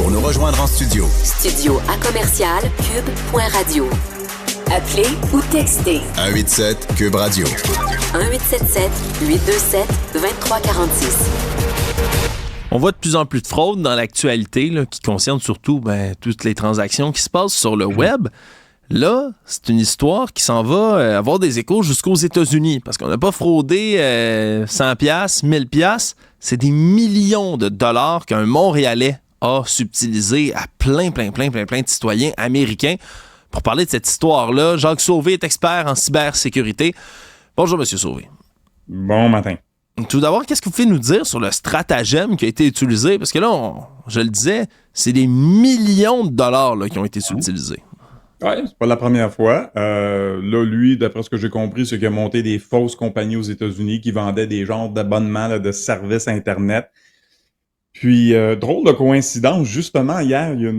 Pour nous rejoindre en studio. Studio à commercial cube.radio. Appelez ou textez. 187 Cube Radio. 1877-827-2346. On voit de plus en plus de fraudes dans l'actualité là, qui concerne surtout toutes les transactions qui se passent sur le web. Là, c'est une histoire qui s'en va avoir des échos jusqu'aux États-Unis parce qu'on n'a pas fraudé 100$, 1000$. C'est des millions de dollars qu'un Montréalais a subtilisé à plein de citoyens américains. Pour parler de cette histoire-là, Jacques Sauvé est expert en cybersécurité. Bonjour, M. Sauvé. Bon matin. Tout d'abord, qu'est-ce que vous pouvez nous dire sur le stratagème qui a été utilisé? Parce que là, je le disais, c'est des millions de dollars là, qui ont été subtilisés. Oui, c'est pas la première fois. Là, lui, d'après ce que j'ai compris, c'est qu'il a monté des fausses compagnies aux États-Unis qui vendaient des genres d'abonnements là, de services Internet. Puis, drôle de coïncidence, justement, hier, il y a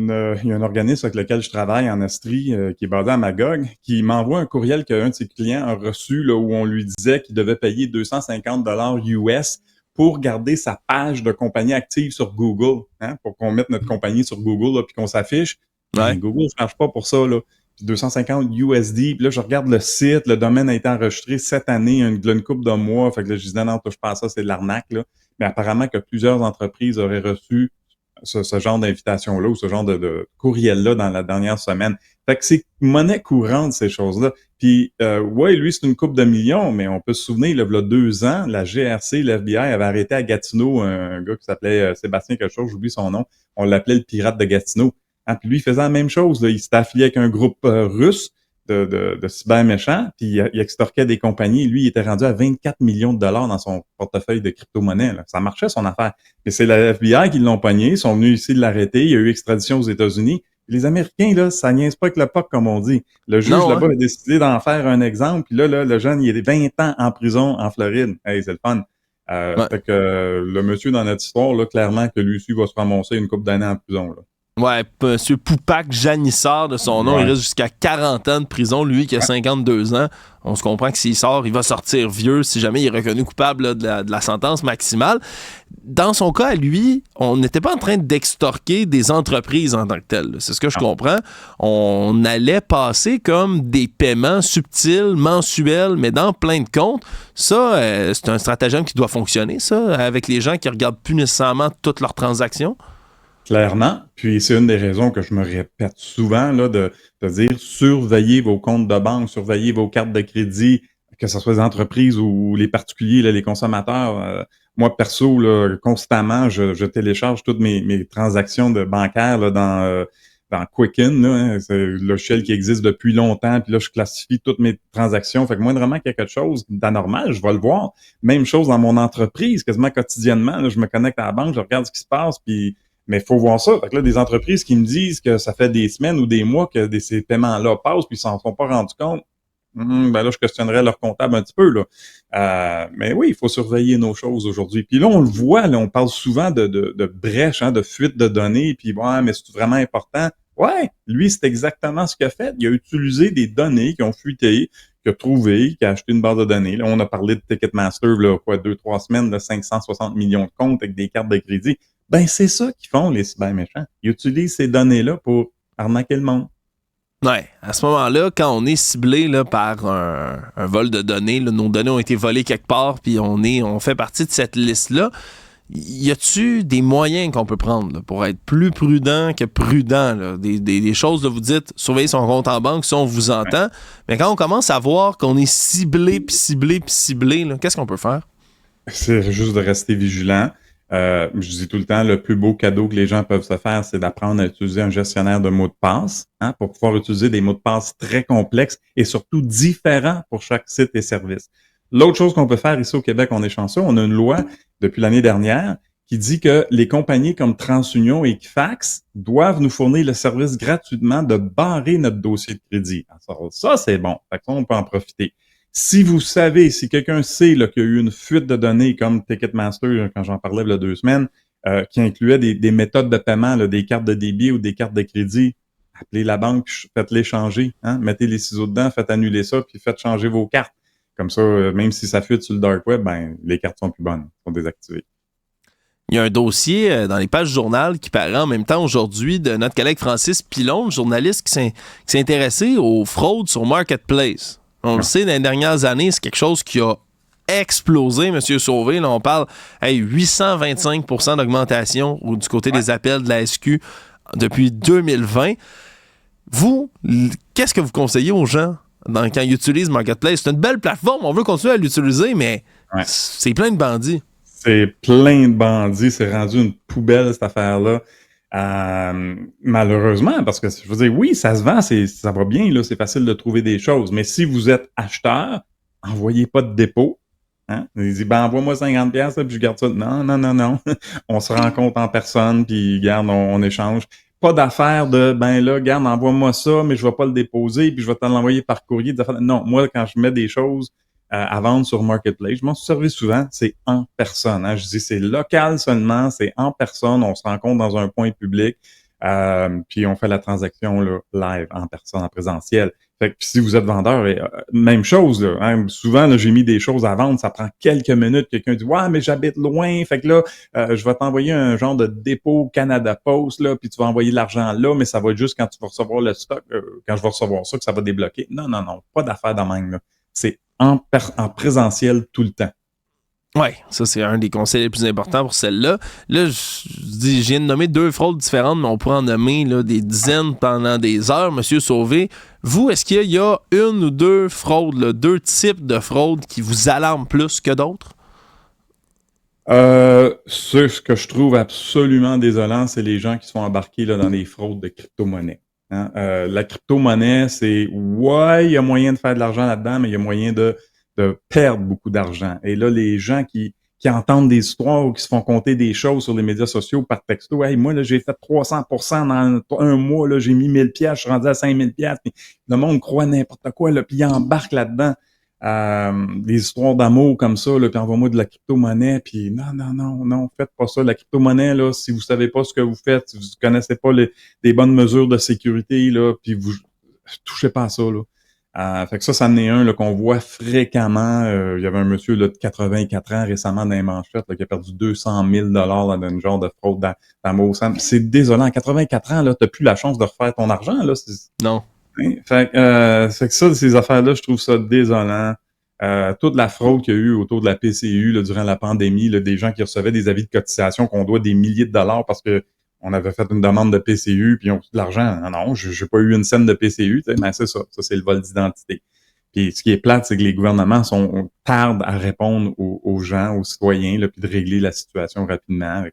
un organisme avec lequel je travaille en Estrie, qui est basé à Magog, qui m'envoie un courriel qu'un de ses clients a reçu, là, où on lui disait qu'il devait payer 250$ US pour garder sa page de compagnie active sur Google, hein, pour qu'on mette notre compagnie sur Google, là, puis qu'on s'affiche. Ouais. Google ne charge pas pour ça, là. Puis 250 USD, puis là, je regarde le site, le domaine a été enregistré cette année, une couple de mois, fait que là, je disais, non, touche pas à ça, c'est de l'arnaque, là. Mais apparemment que plusieurs entreprises auraient reçu ce genre d'invitation-là ou ce genre de courriel-là dans la dernière semaine. Fait que c'est monnaie courante, ces choses-là. Puis, ouais, lui, c'est une couple de millions, mais on peut se souvenir, là, il y a 2 ans, la GRC, l'FBI avait arrêté à Gatineau un gars qui s'appelait Sébastien quelque chose, j'oublie son nom. On l'appelait le pirate de Gatineau. Hein, puis lui, il faisait la même chose, là. Il s'était affilié avec un groupe russe de cyber méchants, puis il extorquait des compagnies. Lui, il était rendu à 24 millions de dollars dans son portefeuille de crypto-monnaie. Là. Ça marchait, son affaire. Mais c'est la FBI qui l'ont pogné. Ils sont venus ici de l'arrêter. Il y a eu extradition aux États-Unis. Les Américains, là, ça niaise pas avec le POC, comme on dit. Le juge là-bas a décidé d'en faire un exemple. Puis là, le jeune, il est 20 ans en prison en Floride. Hey, c'est le fun. Fait que le monsieur dans notre histoire, là, clairement que lui aussi va se ramasser une couple d'années en prison, là. Ouais, M. Poupac Janissard de son nom, il reste jusqu'à 40 ans de prison, lui qui a 52 ans. On se comprend que s'il sort, il va sortir vieux si jamais il est reconnu coupable là, de la sentence maximale. Dans son cas, lui, on n'était pas en train d'extorquer des entreprises en tant que telles. C'est ce que je comprends. On allait passer comme des paiements subtils, mensuels, mais dans plein de comptes. Ça, c'est un stratagème qui doit fonctionner, ça, avec les gens qui regardent plus nécessairement toutes leurs transactions. Clairement. Puis c'est une des raisons que je me répète souvent, là, de dire surveillez vos comptes de banque, surveillez vos cartes de crédit, que ce soit les entreprises ou les particuliers, là, les consommateurs. Moi, perso, là, constamment, je télécharge toutes mes transactions de bancaires là, dans Quicken, là, hein, c'est le logiciel qui existe depuis longtemps, puis là, je classifie toutes mes transactions. Fait que moindrement qu'il y a quelque chose d'anormal, je vais le voir. Même chose dans mon entreprise, quasiment quotidiennement, là, je me connecte à la banque, je regarde ce qui se passe, puis mais il faut voir ça. Fait que là, des entreprises qui me disent que ça fait des semaines ou des mois que ces paiements-là passent puis ils s'en sont pas rendus compte, ben là, je questionnerais leur comptable un petit peu, là. Mais oui, il faut surveiller nos choses aujourd'hui. Puis là, on le voit, là, on parle souvent de brèches, hein, de fuite de données, puis ouais, mais c'est vraiment important. Ouais, lui, c'est exactement ce qu'il a fait. Il a utilisé des données qui ont fuité, qu'il a trouvé, qui a acheté une base de données. Là, on a parlé de Ticketmaster, là, 2-3 semaines, de 560 millions de comptes avec des cartes de crédit. Ben, c'est ça qu'ils font, les cyber méchants. Ils utilisent ces données-là pour arnaquer le monde. Ouais, à ce moment-là, quand on est ciblé là, par un vol de données, là, nos données ont été volées quelque part, puis on fait partie de cette liste-là, y a-tu des moyens qu'on peut prendre là, pour être plus prudent que prudent? Là? Des choses, là, vous dites, surveiller son compte en banque, ça, on vous entend. Mais quand on commence à voir qu'on est ciblé, puis ciblé, puis ciblé, là, qu'est-ce qu'on peut faire? C'est juste de rester vigilant. Je dis tout le temps, le plus beau cadeau que les gens peuvent se faire, c'est d'apprendre à utiliser un gestionnaire de mots de passe, hein, pour pouvoir utiliser des mots de passe très complexes et surtout différents pour chaque site et service. L'autre chose qu'on peut faire ici au Québec, on est chanceux, on a une loi depuis l'année dernière qui dit que les compagnies comme TransUnion et Equifax doivent nous fournir le service gratuitement de barrer notre dossier de crédit. Alors, ça, c'est bon. Fait que ça, on peut en profiter. Si vous savez, si quelqu'un sait là, qu'il y a eu une fuite de données comme Ticketmaster, quand j'en parlais il y a 2 semaines, qui incluait des méthodes de paiement, là, des cartes de débit ou des cartes de crédit, appelez la banque, faites-les changer. Hein? Mettez les ciseaux dedans, faites annuler ça, puis faites changer vos cartes. Comme ça, même si ça fuite sur le dark web, ben les cartes sont plus bonnes, sont désactivées. Il y a un dossier dans les pages du journal qui paraît en même temps aujourd'hui de notre collègue Francis Pilon, journaliste qui s'est intéressé aux fraudes sur Marketplace. On le sait, dans les dernières années, c'est quelque chose qui a explosé, M. Sauvé. Là, on parle 825% d'augmentation du côté des appels de la SQ depuis 2020. Vous, qu'est-ce que vous conseillez aux gens quand ils utilisent Marketplace? C'est une belle plateforme, on veut continuer à l'utiliser, mais c'est plein de bandits. C'est plein de bandits, c'est rendu une poubelle cette affaire-là. Malheureusement, parce que je veux dire, oui, ça se vend, ça va bien, là, c'est facile de trouver des choses, mais si vous êtes acheteur, envoyez pas de dépôt. Hein? Il dit, envoie-moi 50$, puis je garde ça. Non. On se rencontre en personne, puis garde, on échange. Pas d'affaire de, garde, envoie-moi ça, mais je vais pas le déposer, puis je vais te l'envoyer par courrier. Non, moi, quand je mets des choses à vendre sur Marketplace, je m'en suis servi souvent, c'est en personne. Hein? Je dis, c'est local seulement, c'est en personne, on se rencontre dans un point public, puis on fait la transaction là, live, en personne, en présentiel. Fait que si vous êtes vendeur, même chose, là, hein? Souvent, là, j'ai mis des choses à vendre, ça prend quelques minutes, quelqu'un dit « Ouais, mais j'habite loin, fait que là, je vais t'envoyer un genre de dépôt Canada Post, là, puis tu vas envoyer l'argent là, mais ça va être juste quand tu vas recevoir le stock, quand je vais recevoir ça, que ça va débloquer. » Non, pas d'affaire de même, là. C'est en présentiel tout le temps. Oui, ça, c'est un des conseils les plus importants pour celle-là. Là, je viens de nommer 2 fraudes différentes, mais on pourrait en nommer là, des dizaines pendant des heures. Monsieur Sauvé, vous, est-ce qu'il y a 1 ou 2 fraudes, là, 2 types de fraudes qui vous alarment plus que d'autres? Ce que je trouve absolument désolant, c'est les gens qui se font embarquer là, dans des fraudes de crypto-monnaie. Hein? La crypto-monnaie, c'est il y a moyen de faire de l'argent là-dedans, mais il y a moyen de perdre beaucoup d'argent. Et là, les gens qui entendent des histoires ou qui se font compter des choses sur les médias sociaux par texto, hey, moi, là, j'ai fait 300% dans un mois, là, j'ai mis 1000$, je suis rendu à 5000$, puis le monde croit n'importe quoi, là, puis il embarque là-dedans. Des histoires d'amour comme ça, là, puis envoie-moi de la crypto-monnaie, puis non, faites pas ça. La crypto-monnaie, là, si vous savez pas ce que vous faites, si vous connaissez pas les bonnes mesures de sécurité, là, puis vous touchez pas à ça, là. Fait que ça en est un là, qu'on voit fréquemment. Il y avait un monsieur là, de 84 ans récemment dans les manchettes là, qui a perdu 200 000 $ dans une genre de fraude d'amour. C'est désolant. À 84 ans, là, t'as plus la chance de refaire ton argent. Là. Non. Hein? Fait que ça, ces affaires-là, je trouve ça désolant. Toute la fraude qu'il y a eu autour de la PCU là, durant la pandémie, là, des gens qui recevaient des avis de cotisation qu'on doit des milliers de dollars parce que on avait fait une demande de PCU, puis on de l'argent. Non, j'ai pas eu une scène de PCU, mais c'est ça. Ça, c'est le vol d'identité. Puis ce qui est plate, c'est que les gouvernements tardent à répondre aux gens, aux citoyens, là, puis de régler la situation rapidement.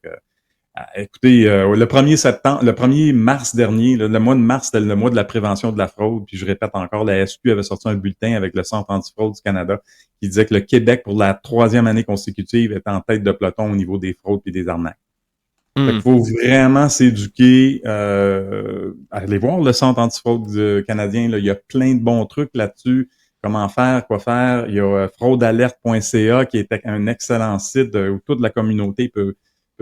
Écoutez, le 1er mars dernier, là, le mois de mars, c'était le mois de la prévention de la fraude. Puis je répète encore, la SQ avait sorti un bulletin avec le Centre antifraude du Canada qui disait que le Québec, pour la 3e année consécutive, était en tête de peloton au niveau des fraudes et des arnaques. Fait qu'il faut vraiment s'éduquer, aller voir le Centre antifraude canadien, là, il y a plein de bons trucs là-dessus, comment faire, quoi faire. Il y a fraudealerte.ca qui est un excellent site où toute la communauté peut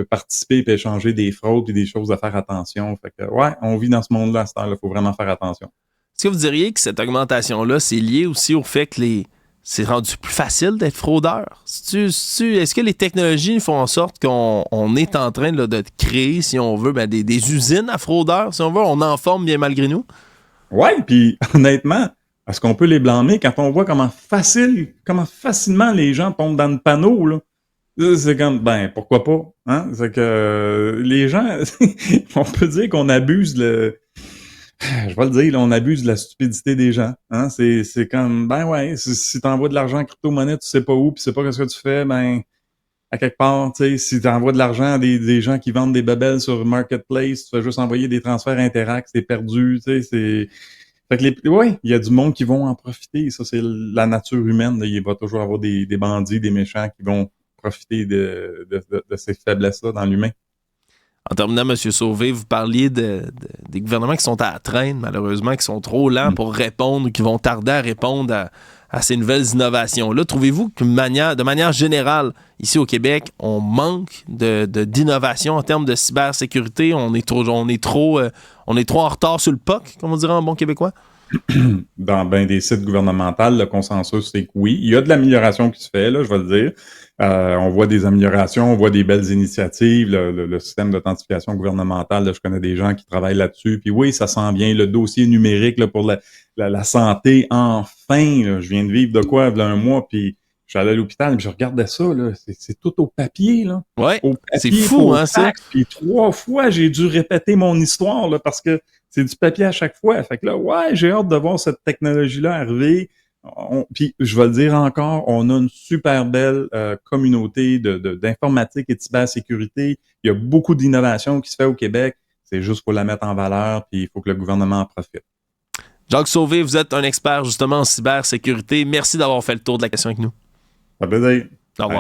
participer et échanger des fraudes et des choses à faire attention. Fait que on vit dans ce monde-là à ce temps-là, il faut vraiment faire attention. Est-ce que vous diriez que cette augmentation-là, c'est lié aussi au fait que c'est rendu plus facile d'être fraudeur? Est-ce que les technologies font en sorte qu'on est en train là, de créer, si on veut, des usines à fraudeurs, si on veut? On en forme bien malgré nous? Oui, puis honnêtement, est-ce qu'on peut les blâmer quand on voit comment facilement les gens tombent dans le panneau, là? C'est comme, pourquoi pas? Hein? C'est que les gens, on peut dire qu'on abuse je vais le dire, là, on abuse de la stupidité des gens. Hein? C'est comme, si t'envoies de l'argent en crypto-monnaie, tu sais pas où, puis tu sais pas ce que tu fais, à quelque part, tu sais, si t'envoies de l'argent à des gens qui vendent des babelles sur Marketplace, tu fais juste envoyer des transferts Interac, c'est perdu, tu sais, Fait que il y a du monde qui vont en profiter. Ça, c'est la nature humaine. Là. Il va toujours avoir des bandits, des méchants qui vont profiter de ces faiblesses-là dans l'humain. En terminant, M. Sauvé, vous parliez des gouvernements qui sont à la traîne, malheureusement, qui sont trop lents pour répondre, qui vont tarder à répondre à ces nouvelles innovations-là. Trouvez-vous que de manière générale, ici au Québec, on manque d'innovation en termes de cybersécurité? On est trop en retard sur le POC, comme on dirait en bon québécois? Dans des sites gouvernementaux, le consensus, c'est que oui. Il y a de l'amélioration qui se fait, là, je vais le dire. On voit des améliorations, on voit des belles initiatives. Le système d'authentification gouvernementale, là, je connais des gens qui travaillent là-dessus. Puis oui, ça s'en vient. Le dossier numérique là, pour la santé, enfin, là, je viens de vivre de quoi, il y a un mois, puis je suis allé à l'hôpital, puis je regardais ça, là, c'est tout au papier, là. Ouais, Au c'est papier, fou, au hein, ça? fax, puis 3 fois, j'ai dû répéter mon histoire, là, parce que c'est du papier à chaque fois. Fait que là, ouais, j'ai hâte de voir cette technologie-là arriver. Puis, je vais le dire encore, on a une super belle communauté d'informatique et de cybersécurité. Il y a beaucoup d'innovation qui se fait au Québec. C'est juste pour la mettre en valeur, puis il faut que le gouvernement en profite. Jacques Sauvé, vous êtes un expert justement en cybersécurité. Merci d'avoir fait le tour de la question avec nous. Ça fait plaisir.